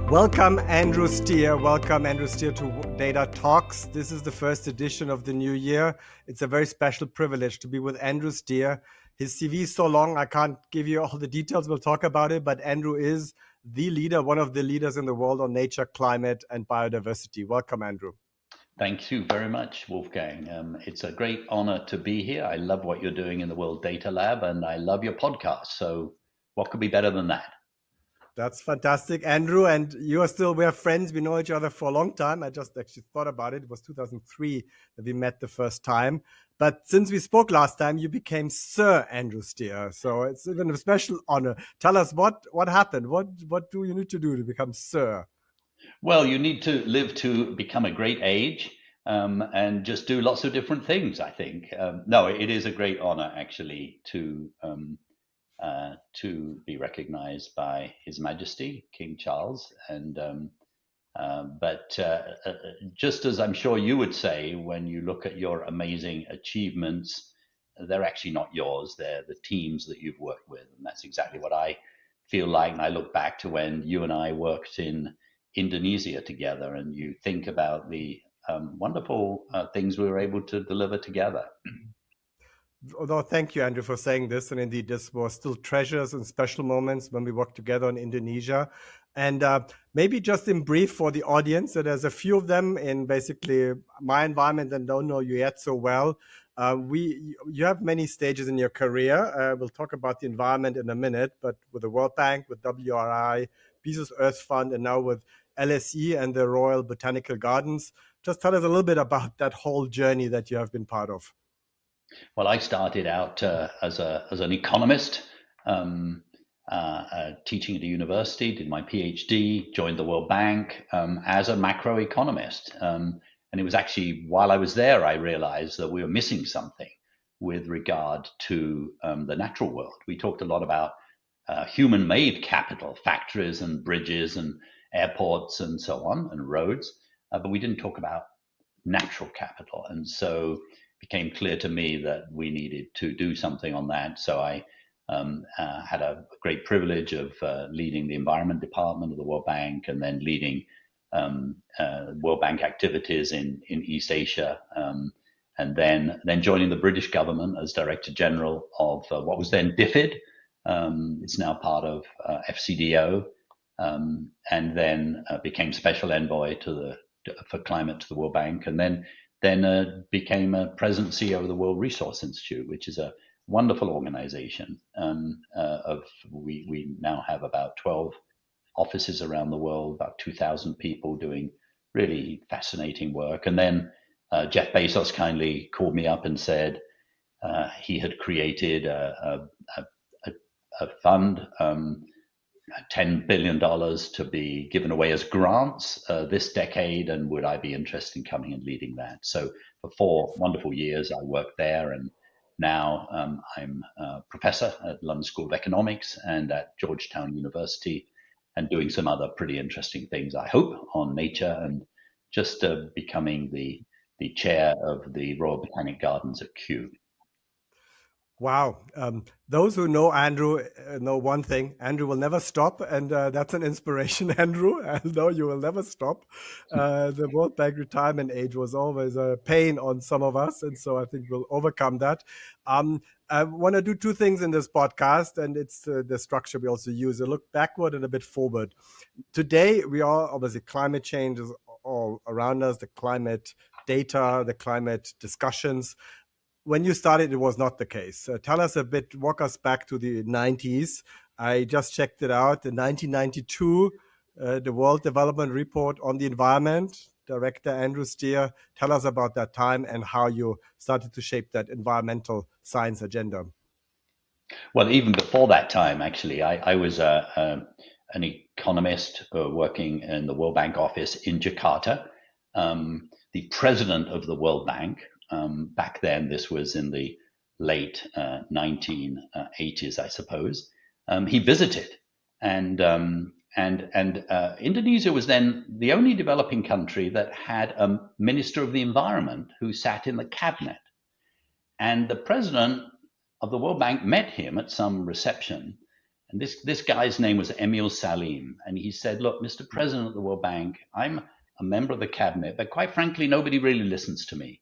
Welcome, Andrew Steer. Welcome, Andrew Steer, to Data Talks. This is the first edition of the new year. It's a very special privilege to be with Andrew Steer. His CV is so long, I can't give you all the details. We'll talk about it, but Andrew is the leader, one of the leaders in the world on nature, climate, and biodiversity. Welcome, Andrew. Thank you very much, Wolfgang. It's a great honor to be here. I love what you're doing in the World Data Lab, and I love your podcast. So what could be better than that? That's fantastic, Andrew. And we are friends. We know each other for a long time. I just actually thought about it. It was 2003 that we met the first time. But since we spoke last time, you became Sir Andrew Steer. So it's even a special honor. Tell us what happened. What do you need to do to become Sir? Well, you need to live to become a great age and just do lots of different things, I think. No, it is a great honor, actually, to be recognized by His Majesty, King Charles. But just as I'm sure you would say, when you look at your amazing achievements, they're actually not yours. They're the teams that you've worked with. And that's exactly what I feel like. And I look back to when you and I worked in Indonesia together, and you think about the wonderful things we were able to deliver together. Although, thank you, Andrew, for saying this. And indeed, this was still treasures and special moments when we worked together in Indonesia. And maybe just in brief for the audience, so there's a few of them in basically my environment that don't know you yet so well. You have many stages in your career. We'll talk about the environment in a minute, but with the World Bank, with WRI, Bezos Earth Fund, and now with LSE and the Royal Botanical Gardens. Just tell us a little bit about that whole journey that you have been part of. Well, I started out as an economist, teaching at a university, did my PhD, joined the World Bank as a macroeconomist. And it was actually while I was there, I realized that we were missing something with regard to the natural world. We talked a lot about human-made capital, factories and bridges and airports and so on, and roads, but we didn't talk about natural capital. And so it became clear to me that we needed to do something on that. So I had a great privilege of leading the environment department of the World Bank, and then leading World Bank activities in East Asia, and then joining the British government as Director General of what was then DFID. It's now part of FCDO, and then became Special Envoy for Climate to the World Bank, and then became a President CEO of the World Resource Institute, which is a wonderful organization. We now have about 12 offices around the world, about 2,000 people doing really fascinating work. And then Jeff Bezos kindly called me up and said he had created a fund, $10 billion to be given away as grants this decade, and would I be interested in coming and leading that? So for 4 wonderful years, I worked there, and now I'm a professor at London School of Economics and at Georgetown University, and doing some other pretty interesting things, I hope, on nature, and just becoming the chair of the Royal Botanic Gardens at Kew. Wow. Those who know Andrew know one thing: Andrew will never stop. And that's an inspiration, Andrew. I know you will never stop. The World Bank retirement age was always a pain on some of us. And so I think we'll overcome that. I want to do 2 things in this podcast, and it's the structure we also use: a look backward and a bit forward. Today, we are obviously, climate change is all around us, the climate data, the climate discussions. When you started, it was not the case. Tell us a bit, walk us back to the 90s. I just checked it out. In 1992, the World Development Report on the Environment, Director Andrew Steer. Tell us about that time and how you started to shape that environmental science agenda. Well, even before that time, actually, I was an economist working in the World Bank office in Jakarta. The president of the World Bank, back then, this was in the late 1980s, I suppose, he visited, and Indonesia was then the only developing country that had a minister of the environment who sat in the cabinet. And the president of the World Bank met him at some reception And this guy's name was Emil Salim. And he said, look, Mr. President of the World Bank, I'm a member of the cabinet, but quite frankly, nobody really listens to me.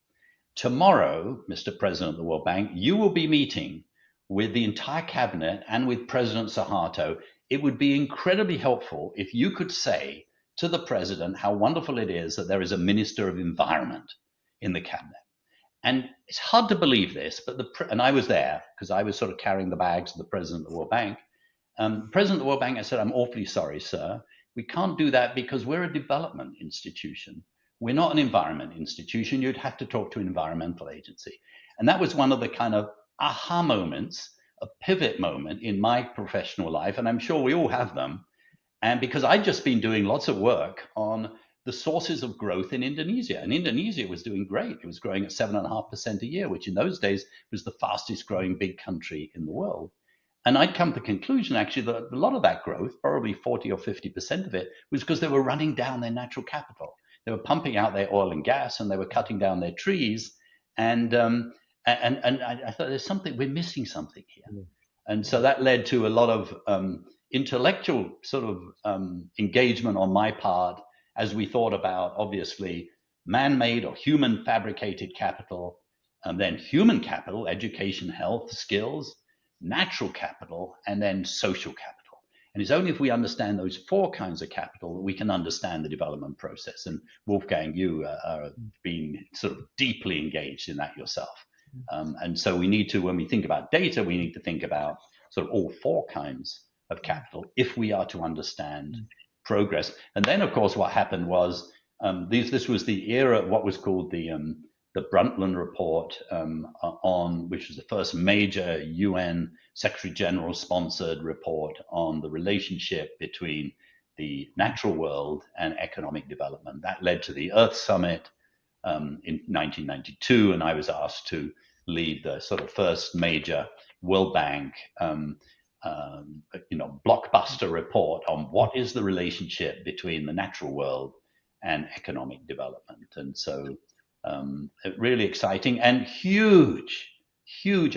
Tomorrow, Mr. President of the World Bank, you will be meeting with the entire cabinet and with President Suharto. It would be incredibly helpful if you could say to the president how wonderful it is that there is a Minister of Environment in the cabinet. And it's hard to believe this, but and I was there because I was sort of carrying the bags of the president of the World Bank. President of the World Bank, I said, I'm awfully sorry, sir. We can't do that because we're a development institution. We're not an environment institution. You'd have to talk to an environmental agency. And that was one of the kind of aha moments, a pivot moment in my professional life. And I'm sure we all have them. And because I'd just been doing lots of work on the sources of growth in Indonesia. And Indonesia was doing great. It was growing at 7.5% a year, which in those days was the fastest growing big country in the world. And I'd come to the conclusion, actually, that a lot of that growth, probably 40 or 50% of it, was because they were running down their natural capital. They were pumping out their oil and gas, and they were cutting down their trees. And I thought we're missing something here. Mm. And so that led to a lot of intellectual sort of engagement on my part as we thought about, obviously, man-made or human fabricated capital, and then human capital, education, health, skills, natural capital, and then social capital. And it's only if we understand those four kinds of capital that we can understand the development process. And Wolfgang, you are being sort of deeply engaged in that yourself. And so we need to, when we think about data, we need to think about sort of all four kinds of capital if we are to understand progress. And then, of course, what happened was this was the era of what was called the Brundtland Report, which was the first major UN Secretary General sponsored report on the relationship between the natural world and economic development. That led to the Earth Summit in 1992, and I was asked to lead the sort of first major World Bank blockbuster report on what is the relationship between the natural world and economic development. And so really exciting and huge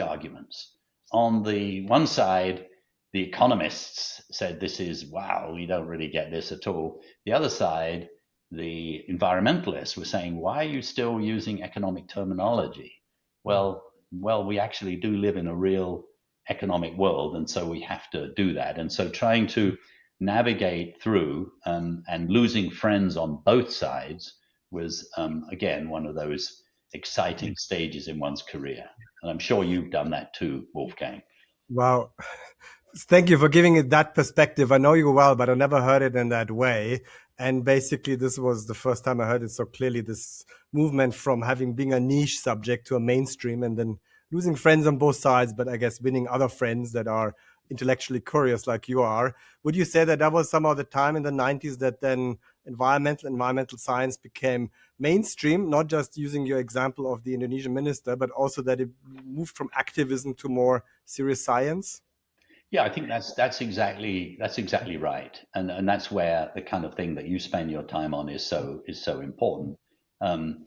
arguments. On the one side, the economists said this is, wow, we don't really get this at all. The other side, the environmentalists were saying, why are you still using economic terminology? Well, we actually do live in a real economic world, and so we have to do that. And so trying to navigate through and losing friends on both sides was, again, one of those exciting stages in one's career. And I'm sure you've done that too, Wolfgang. Wow. Thank you for giving it that perspective. I know you well, but I never heard it in that way. And basically, this was the first time I heard it so clearly, this movement from being a niche subject to a mainstream, and then losing friends on both sides, but I guess winning other friends that are intellectually curious like you are. Would you say that was some of the time in the 90s that then environmental science became mainstream, not just using your example of the Indonesian minister, but also that it moved from activism to more serious science? Yeah, I think that's exactly right, and that's where the kind of thing that you spend your time on is so important. An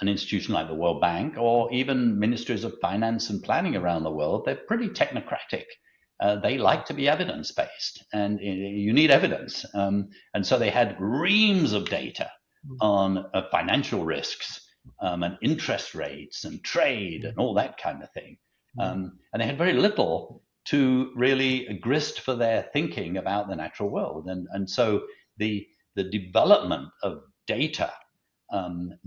institution like the World Bank, or even ministries of finance and planning around the world, they're pretty technocratic. They like to be evidence-based, and you need evidence. And so they had reams of data on financial risks and interest rates and trade and all that kind of thing. And they had very little to really grist for their thinking about the natural world. And so the development of data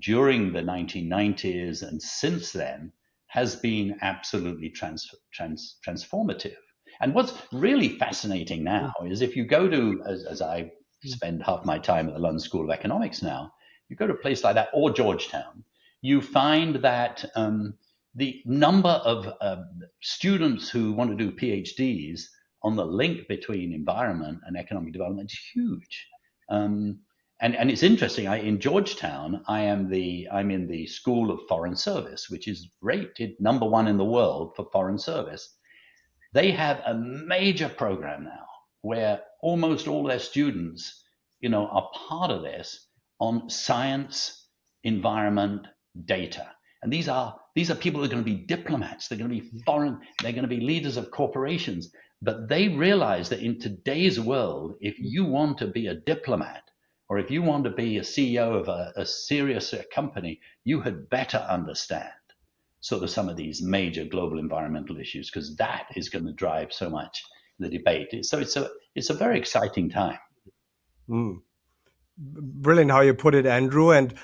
during the 1990s and since then has been absolutely transformative. And what's really fascinating now is if you go to, as I spend half my time at the London School of Economics now, you go to a place like that or Georgetown, you find that the number of students who want to do PhDs on the link between environment and economic development is huge. And it's interesting. In Georgetown, I'm in the School of Foreign Service, which is rated #1 in the world for foreign service. They have a major program now where almost all their students, are part of this on science, environment, data. And these are These are people that are going to be diplomats. They're going to be foreign. They're going to be leaders of corporations. But they realize that in today's world, if you want to be a diplomat or if you want to be a CEO of a serious company, you had better understand sort of some of these major global environmental issues, because that is going to drive so much the debate. So it's a very exciting time. Mm. Brilliant how you put it, Andrew. And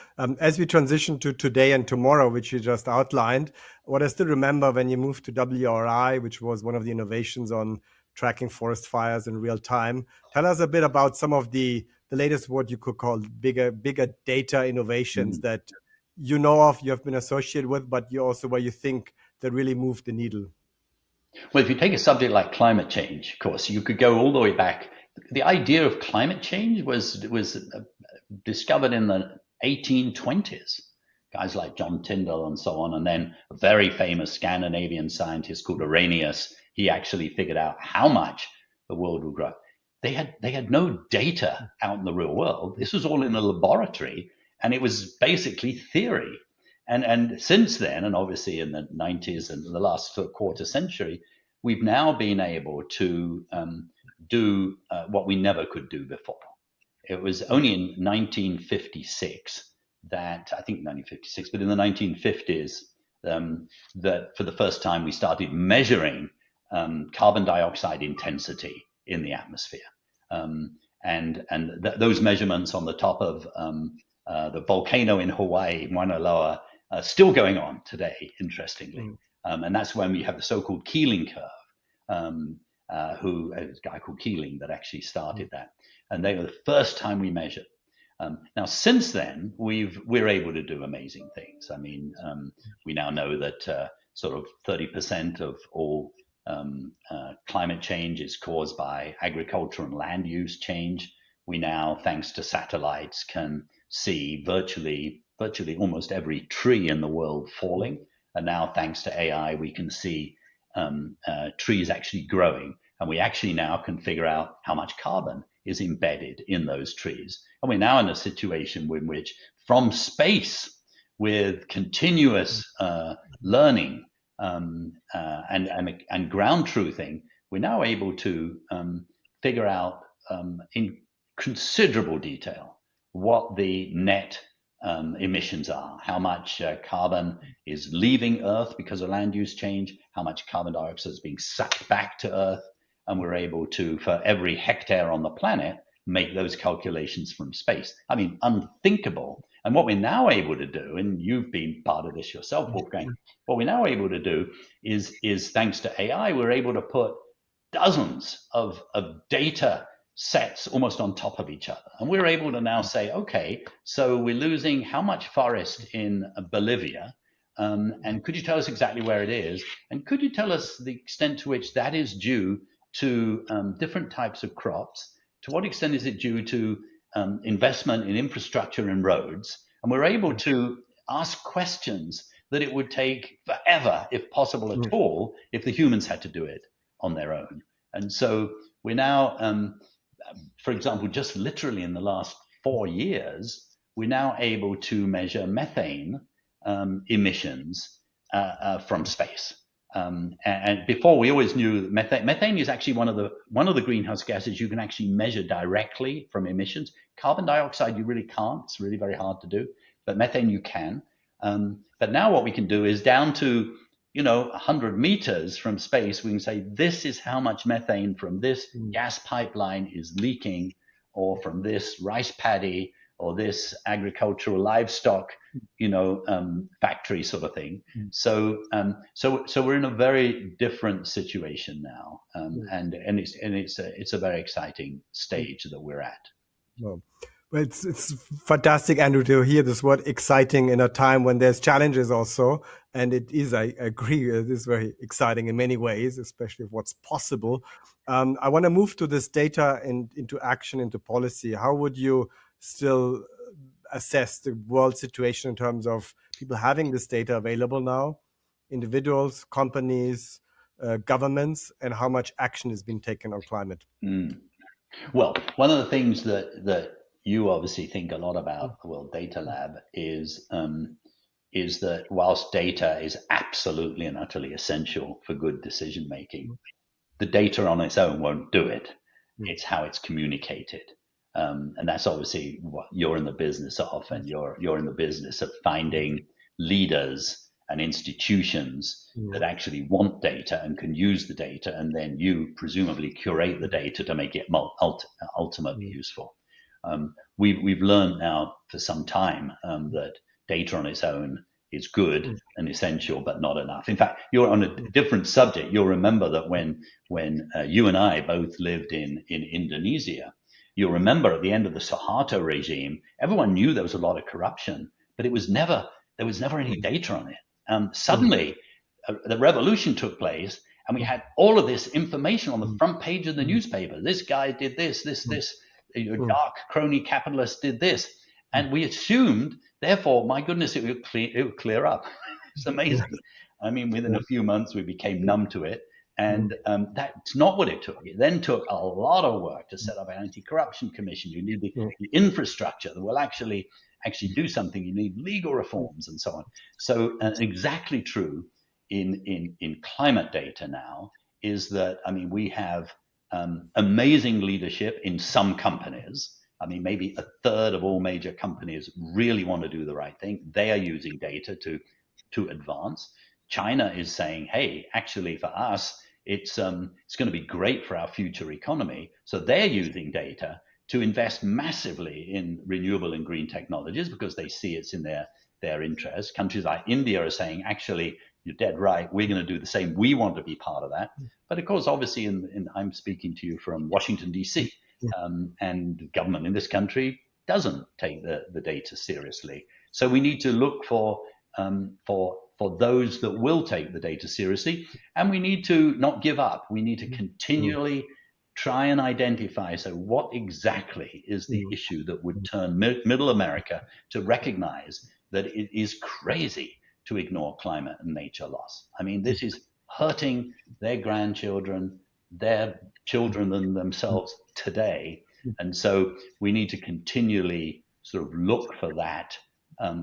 as we transition to today and tomorrow, which you just outlined, what I still remember when you moved to WRI, which was one of the innovations on tracking forest fires in real time. Tell us a bit about some of the latest, what you could call bigger data innovations that you know of, you have been associated with, but you also where you think that really moved the needle. Well, if you take a subject like climate change, of course, you could go all the way back. The idea of climate change was discovered in the 1820s. Guys like John Tyndall and so on, and then a very famous Scandinavian scientist called Arrhenius. He actually figured out how much the world would grow. They had no data out in the real world. This was all in a laboratory, and it was basically theory. And since then, and obviously in the 90s and the last quarter century, we've now been able to do what we never could do before. It was only in 1956 that, I think 1956, but in the 1950s, that for the first time we started measuring carbon dioxide intensity in the atmosphere. Those measurements on the top of the volcano in Hawaii, Mauna Loa, still going on today, interestingly. And that's when we have the so-called Keeling curve, who a guy called Keeling that actually started that. And they were the first time we measured. Now, since then, we're able to do amazing things. I mean, we now know that sort of 30% of all climate change is caused by agriculture and land use change. We now, thanks to satellites, can see virtually almost every tree in the world falling. And now, thanks to AI, we can see trees actually growing. And we actually now can figure out how much carbon is embedded in those trees. And we're now in a situation in which, from space, with continuous learning and ground truthing, we're now able to figure out in considerable detail what the net emissions are, how much carbon is leaving Earth because of land use change, how much carbon dioxide is being sucked back to Earth. And we're able to, for every hectare on the planet, make those calculations from space. I mean, unthinkable. And what we're now able to do, and you've been part of this yourself, Wolfgang, what we're now able to do is thanks to AI, we're able to put dozens of data sets almost on top of each other. And we're able to now say, okay, so we're losing how much forest in Bolivia? And could you tell us exactly where it is? And could you tell us the extent to which that is due to different types of crops? To what extent is it due to investment in infrastructure and roads? And we're able to ask questions that it would take forever, if possible at all, if the humans had to do it on their own. And so we're now, for example, just literally in the last 4 years, we're now able to measure methane emissions from space. And before, we always knew methane is actually one of the greenhouse gases you can actually measure directly from emissions. Carbon dioxide you really can't; it's really very hard to do. But methane you can. But now what we can do is down to 100 meters from space, we can say this is how much methane from this gas pipeline is leaking, or from this rice paddy, or this agricultural livestock, factory sort of thing. So we're in a very different situation now, and it's a very exciting stage that we're at. Well, it's fantastic, Andrew, to hear this word "exciting" in a time when there's challenges also, and it is. I agree. It is very exciting in many ways, especially of what's possible. I want to move to this data and into action, into policy. How would you still assess the world situation in terms of people having this data available now, individuals, companies, governments, and how much action is being taken on climate? Well, one of the things that you obviously think a lot about, the World Data Lab, is is that whilst data is absolutely and utterly essential for good decision making, the data on its own won't do it. It's how it's communicated. And that's obviously what you're in the business of, and you're in the business of finding leaders and institutions that actually want data and can use the data, and then you presumably curate the data to make it ultimately useful. We've learned now for some time that data on its own is good and essential, but not enough. In fact, you're on a different subject. You'll remember that when you and I both lived in Indonesia, you'll remember at the end of the Suharto regime, everyone knew there was a lot of corruption, but there was never any data on it. Suddenly, the revolution took place, and we had all of this information on the front page of the newspaper. This guy did this. Your dark crony capitalist did this, and we assumed, therefore, my goodness, it would clear up. It's amazing. I mean, within a few months, we became numb to it. And that's not what it took. It then took a lot of work to set up an anti-corruption commission. You need the infrastructure that will actually do something. You need legal reforms and so on. So exactly true in climate data now is that, I mean, we have amazing leadership in some companies. I mean, maybe a third of all major companies really want to do the right thing. They are using data to advance. China is saying, hey, actually for us, it's going to be great for our future economy. So they're using data to invest massively in renewable and green technologies because they see it's in their interest. Countries like India are saying, actually, you're dead right. We're going to do the same. We want to be part of that. But of course, obviously, I'm speaking to you from Washington, D.C., and government in this country doesn't take the data seriously. So we need to look for those that will take the data seriously, and we need to not give up. We need to continually try and identify, so what exactly is the issue that would turn middle America to recognize that it is crazy to ignore climate and nature loss. I mean, this is hurting their grandchildren, their children and themselves today. And so we need to continually sort of look for that,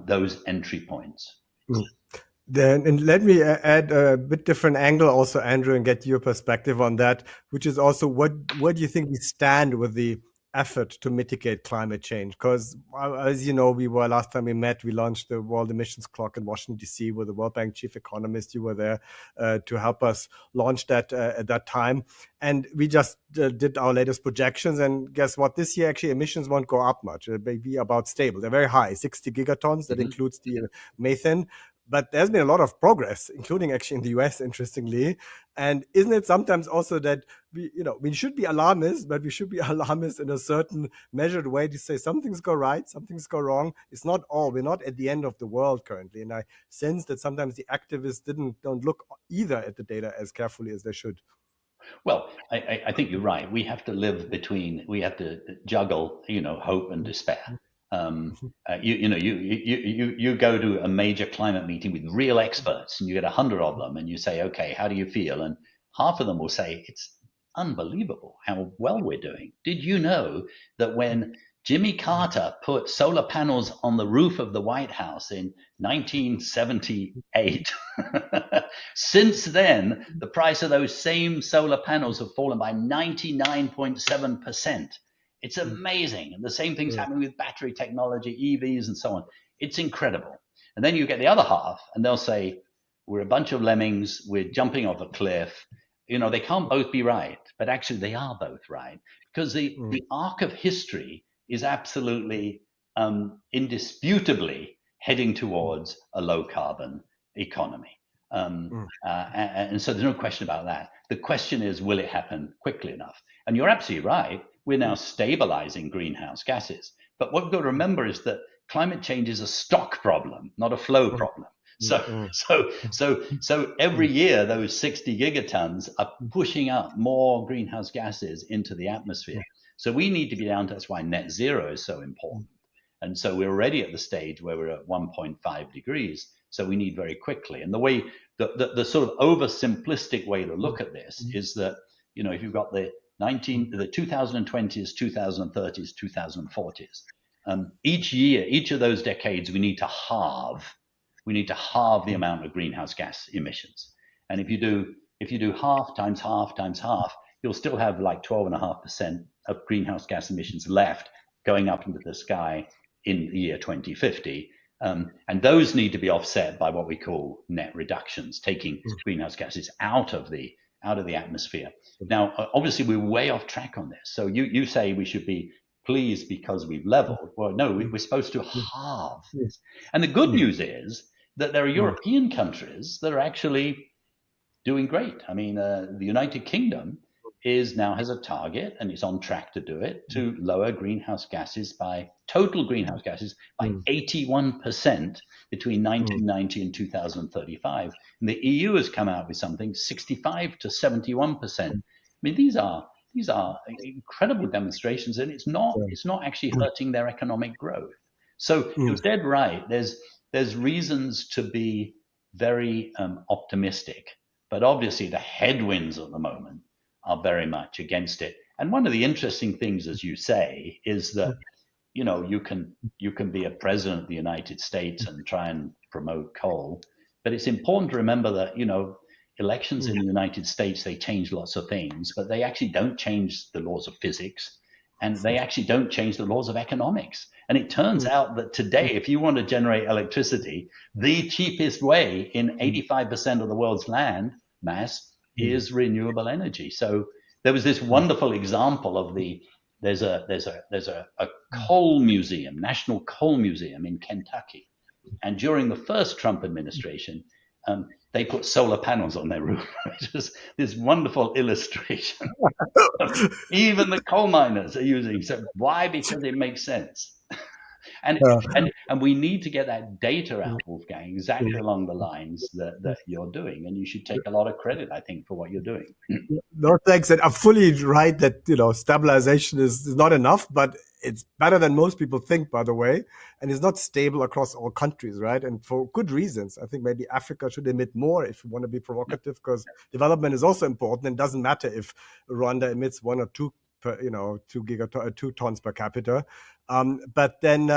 those entry points. Then, and let me add a bit different angle also, Andrew, and get your perspective on that, which is also where do you think we stand with the effort to mitigate climate change? Because as you know, last time we met, we launched the World Emissions Clock in Washington, D.C. with the World Bank chief economist. You were there to help us launch that at that time. And we just did our latest projections. And guess what? This year, actually, emissions won't go up much. They'll be about stable. They're very high, 60 gigatons. That includes the methane. But there's been a lot of progress, including actually in the US, interestingly. And isn't it sometimes also that we should be alarmists, but we should be alarmists in a certain measured way to say some things go right, some things go wrong. It's not all. We're not at the end of the world currently. And I sense that sometimes the activists don't look either at the data as carefully as they should. Well, I think you're right. We have to juggle, hope and despair. You go to a major climate meeting with real experts, and you get 100 of them, and you say, okay, how do you feel? And half of them will say, it's unbelievable how well we're doing. Did you know that when Jimmy Carter put solar panels on the roof of the White House in 1978, since then, the price of those same solar panels have fallen by 99.7%. It's amazing. And the same thing's happening with battery technology, EVs, and so on. It's incredible. And then you get the other half, and they'll say, we're a bunch of lemmings, we're jumping off a cliff. They can't both be right, but actually they are both right. Because the arc of history is absolutely, indisputably heading towards a low carbon economy. And so there's no question about that. The question is, will it happen quickly enough? And you're absolutely right. We're now stabilizing greenhouse gases. But what we've got to remember is that climate change is a stock problem, not a flow problem. So every year, those 60 gigatons are pushing up more greenhouse gases into the atmosphere. So we need to be down to, that's why net zero is so important. And so we're already at the stage where we're at 1.5 degrees. So we need very quickly. And the way, the sort of oversimplistic way to look at this is that, if you've got the 2020s, 2030s, 2040s, each year, each of those decades, we need to halve we need to halve the amount of greenhouse gas emissions. And if you do half times half times half, you'll still have like 12.5% of greenhouse gas emissions left going up into the sky in the year 2050. And those need to be offset by what we call net reductions, taking greenhouse gases out of the atmosphere. Now, obviously, we're way off track on this. So you say we should be pleased because we've leveled. Well, no, we're supposed to halve this. And the good news is that there are European countries that are actually doing great. I mean, the United Kingdom now has a target, and it's on track to do it, to lower total greenhouse gases by 81% between 1990 and 2035. And the EU has come out with something 65 to 71%. I mean, these are incredible demonstrations, and it's not actually hurting their economic growth. So you're dead right. There's reasons to be very optimistic, but obviously the headwinds at the moment are very much against it. And one of the interesting things, as you say, is that you can be a president of the United States and try and promote coal, but it's important to remember that elections in the United States, they change lots of things, but they actually don't change the laws of physics, and they actually don't change the laws of economics. And it turns out that today, if you want to generate electricity, the cheapest way in 85% of the world's land mass is renewable energy. So there was this wonderful example of there's a coal museum, National Coal Museum in Kentucky. And during the first Trump administration, they put solar panels on their roof. It was this wonderful illustration. Even the coal miners are using. So why? Because it makes sense. And we need to get that data out, Wolfgang, exactly along the lines that you're doing. And you should take a lot of credit, I think, for what you're doing. No, thanks. And I'm fully right that, stabilization is not enough, but it's better than most people think, by the way. And it's not stable across all countries, right? And for good reasons. I think maybe Africa should emit more if we want to be provocative, because development is also important. And it doesn't matter if Rwanda emits 1 or 2 2 tons per capita. But then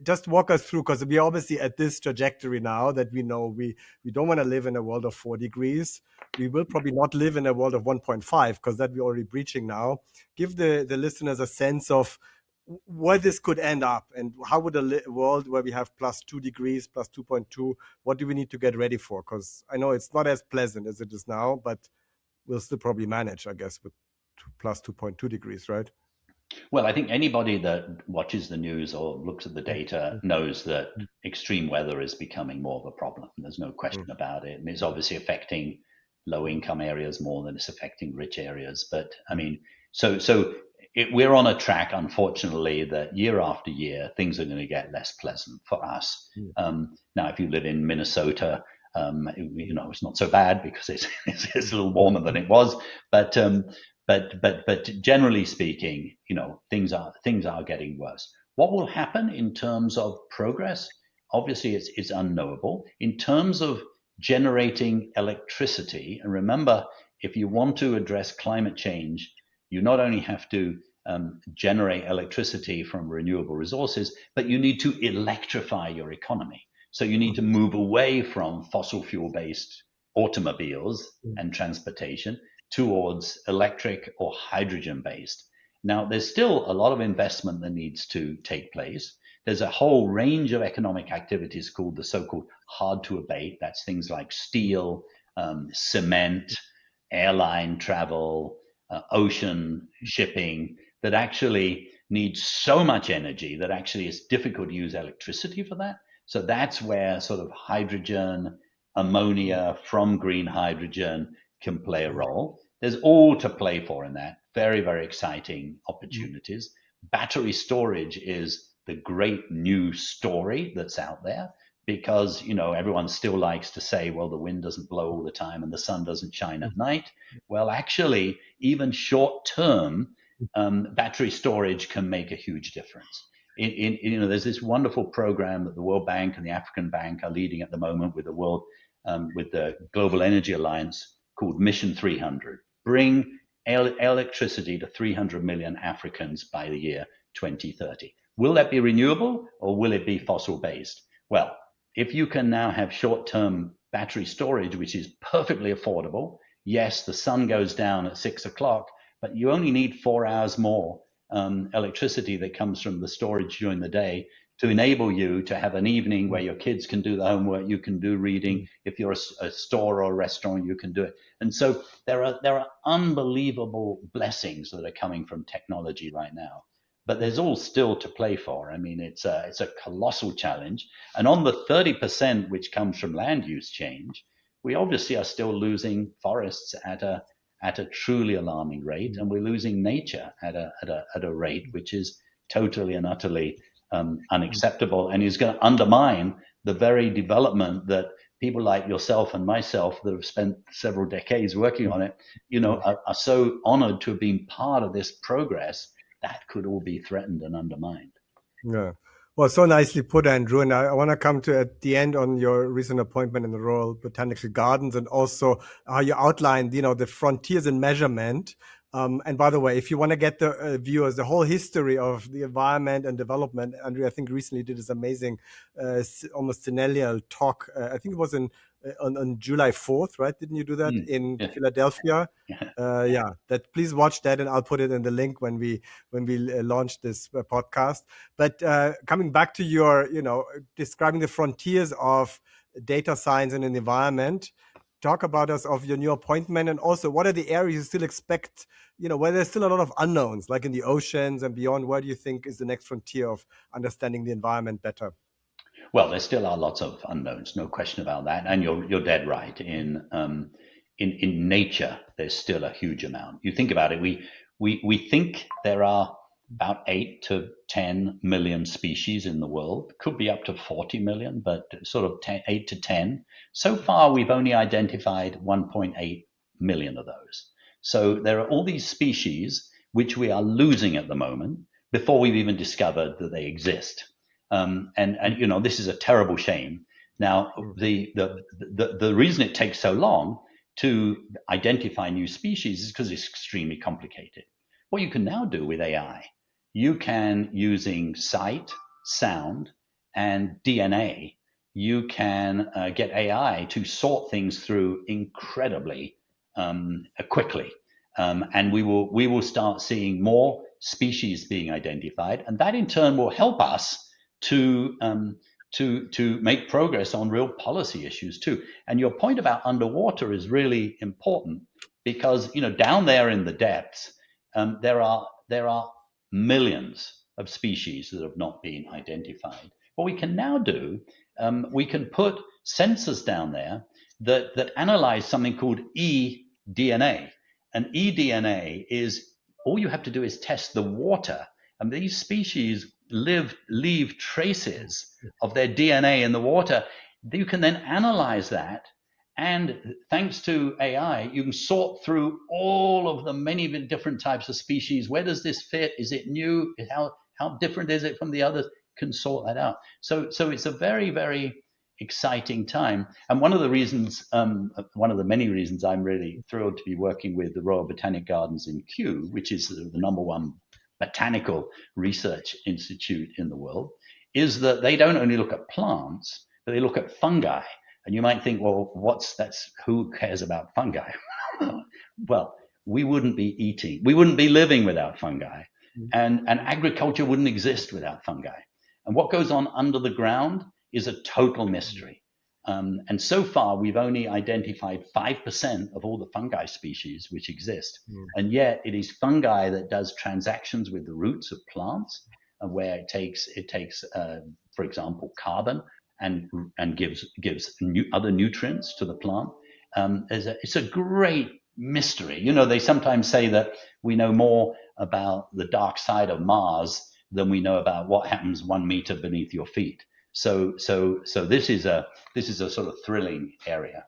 just walk us through, because we're obviously at this trajectory now that we know we don't want to live in a world of 4 degrees. We will probably not live in a world of 1.5, because that we're already breaching now. Give the listeners a sense of where this could end up, and how would a world where we have plus 2 degrees, plus 2.2, what do we need to get ready for? Because I know it's not as pleasant as it is now, but we'll still probably manage, I guess, with plus 2.2 degrees, right? Well, I think anybody that watches the news or looks at the data knows that extreme weather is becoming more of a problem. There's no question about it. And it's obviously affecting low-income areas more than it's affecting rich areas. But I mean, we're on a track, unfortunately, that year after year, things are going to get less pleasant for us. Now, if you live in Minnesota, it's not so bad because it's a little warmer than it was. But generally speaking, things are getting worse. What will happen in terms of progress? Obviously, it's unknowable. In terms of generating electricity, and remember, if you want to address climate change, you not only have to generate electricity from renewable resources, but you need to electrify your economy. So you need to move away from fossil fuel-based automobiles and transportation towards electric or hydrogen-based. Now, there's still a lot of investment that needs to take place. There's a whole range of economic activities called the so-called hard to abate. That's things like steel, cement, airline travel, ocean shipping, that actually need so much energy that actually it's difficult to use electricity for that. So that's where sort of hydrogen, ammonia from green hydrogen can play a role. There's all to play for in that. Very, very exciting opportunities. Battery storage is the great new story that's out there, because everyone still likes to say, well, the wind doesn't blow all the time and the sun doesn't shine at night. Well, actually, even short-term battery storage can make a huge difference. There's this wonderful program that the World Bank and the African Bank are leading at the moment with the Global Energy Alliance called Mission 300. Bring electricity to 300 million Africans by the year 2030. Will that be renewable or will it be fossil-based? Well, if you can now have short-term battery storage, which is perfectly affordable, yes, the sun goes down at 6 o'clock, but you only need 4 hours more electricity that comes from the storage during the day to enable you to have an evening where your kids can do the homework, you can do reading. If you're a store or a restaurant, you can do it. And so there are unbelievable blessings that are coming from technology right now. But there's all still to play for. I mean, it's a colossal challenge. And on the 30% which comes from land use change, we obviously are still losing forests at a truly alarming rate, and we're losing nature at a rate which is totally and utterly unacceptable, and is going to undermine the very development that people like yourself and myself that have spent several decades working on it, are so honored to have been part of this progress. That could all be threatened and undermined. Yeah. Well, so nicely put, Andrew. And I want to come to at the end on your recent appointment in the Royal Botanical Gardens, and also how you outlined, the frontiers in measurement. And by the way, if you want to get the viewers the whole history of the environment and development, Andrew, I think recently did this amazing, almost centennial talk. I think it was on July 4th, right? Didn't you do that in Yeah. Philadelphia? Yeah. Yeah. That, please watch that, and I'll put it in the link when we launch this podcast. But coming back to your, describing the frontiers of data science and an environment, talk about us of your new appointment, and also what are the areas you still expect, where there's still a lot of unknowns, like in the oceans and beyond. Where do you think is the next frontier of understanding the environment better? Well, there still are lots of unknowns, no question about that. And you're dead right. In nature, there's still a huge amount. You think about it, we think there are about 8 to 10 million species in the world. Could be up to 40 million, but sort of 8 to 10. So far, we've only identified 1.8 million of those. So there are all these species which we are losing at the moment before we've even discovered that they exist. And this is a terrible shame. Now, the reason it takes so long to identify new species is because it's extremely complicated. What you can now do with AI, you can, using sight, sound, and DNA, you can get AI to sort things through incredibly quickly. And we will start seeing more species being identified, and that in turn will help us to make progress on real policy issues too. And your point about underwater is really important, because down there in the depths, there are millions of species that have not been identified. What we can now do, we can put sensors down there that analyze something called eDNA. And eDNA is, all you have to do is test the water, and these species leave traces of their DNA in the water. You can then analyze that, and thanks to AI, you can sort through all of the many different types of species. Where does this fit? Is it new? How different is it from the others? Can sort that out. So it's a very, very exciting time. And one of the many reasons I'm really thrilled to be working with the Royal Botanic Gardens in Kew, which is the number one botanical research institute in the world, is that they don't only look at plants, but they look at fungi. And you might think, well, who cares about fungi? Well, we wouldn't be living without fungi, and agriculture wouldn't exist without fungi. And what goes on under the ground is a total mystery. And so far, we've only identified 5% of all the fungi species which exist. And yet it is fungi that does transactions with the roots of plants, where it takes for example, carbon and gives other nutrients to the plant. It's a great mystery. They sometimes say that we know more about the dark side of Mars than we know about what happens 1 meter beneath your feet. So this is a sort of thrilling area.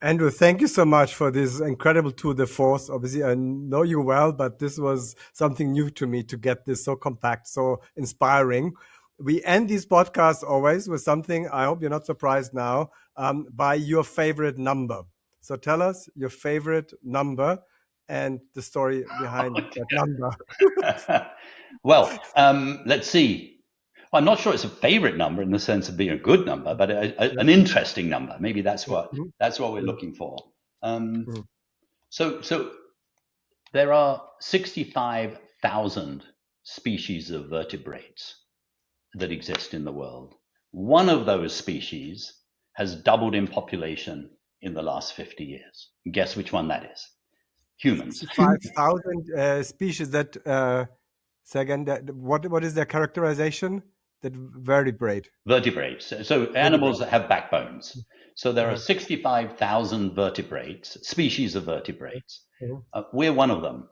Andrew, thank you so much for this incredible tour de force. Obviously, I know you well, but this was something new to me to get this so compact, so inspiring. We end these podcasts always with something, I hope you're not surprised now, by your favorite number. So tell us your favorite number and the story behind that number. Well, let's see. I'm not sure it's a favorite number in the sense of being a good number, but an interesting number. Maybe that's what we're looking for. So there are 65,000 species of vertebrates that exist in the world. One of those species has doubled in population in the last 50 years. Guess which one that is? Humans. 5,000 species that, say again, what is their characterization? That vertebrate. Vertebrates. So animals that have backbones. So there are 65,000 vertebrates, species of vertebrates. We're one of them.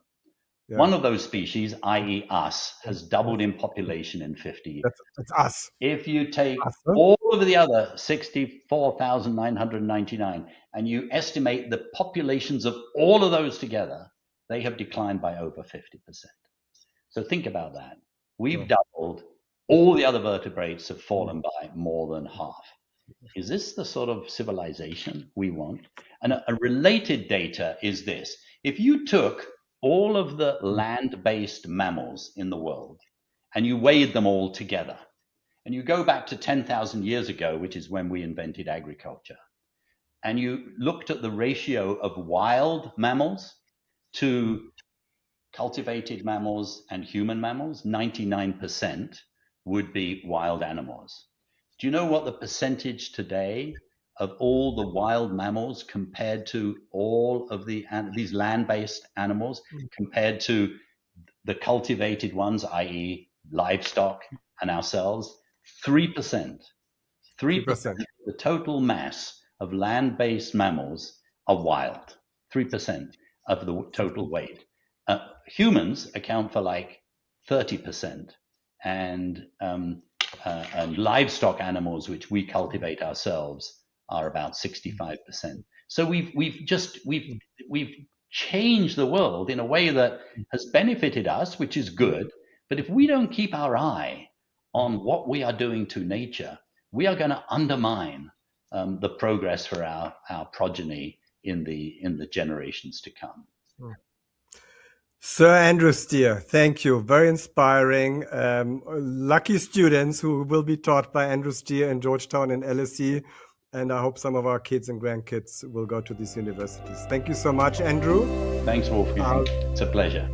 Yeah. One of those species, i.e. us, has doubled in population in 50 years. That's us. If you take all of the other 64,999 and you estimate the populations of all of those together, they have declined by over 50%. So think about that. We've doubled. All the other vertebrates have fallen by more than half. Is this the sort of civilization we want? And a related data is this. If you took all of the land-based mammals in the world and you weighed them all together, and you go back to 10,000 years ago, which is when we invented agriculture, and you looked at the ratio of wild mammals to cultivated mammals and human mammals, 99% would be wild animals. Do you know what the percentage today of all the wild mammals compared to all of these land-based animals compared to the cultivated ones, i.e. livestock and ourselves? 3%. 3% of the total mass of land-based mammals are wild. 3% of the total weight. Humans account for like 30%, and livestock animals, which we cultivate ourselves, are about 65%. So we've changed the world in a way that has benefited us, which is good. But if we don't keep our eye on what we are doing to nature, we are going to undermine the progress for our progeny in the generations to come. Sir Andrew Steer, thank you. Very inspiring. Lucky students who will be taught by Andrew Steer in Georgetown and LSE. And I hope some of our kids and grandkids will go to these universities. Thank you so much, Andrew. Thanks, Wolfgang. It's a pleasure.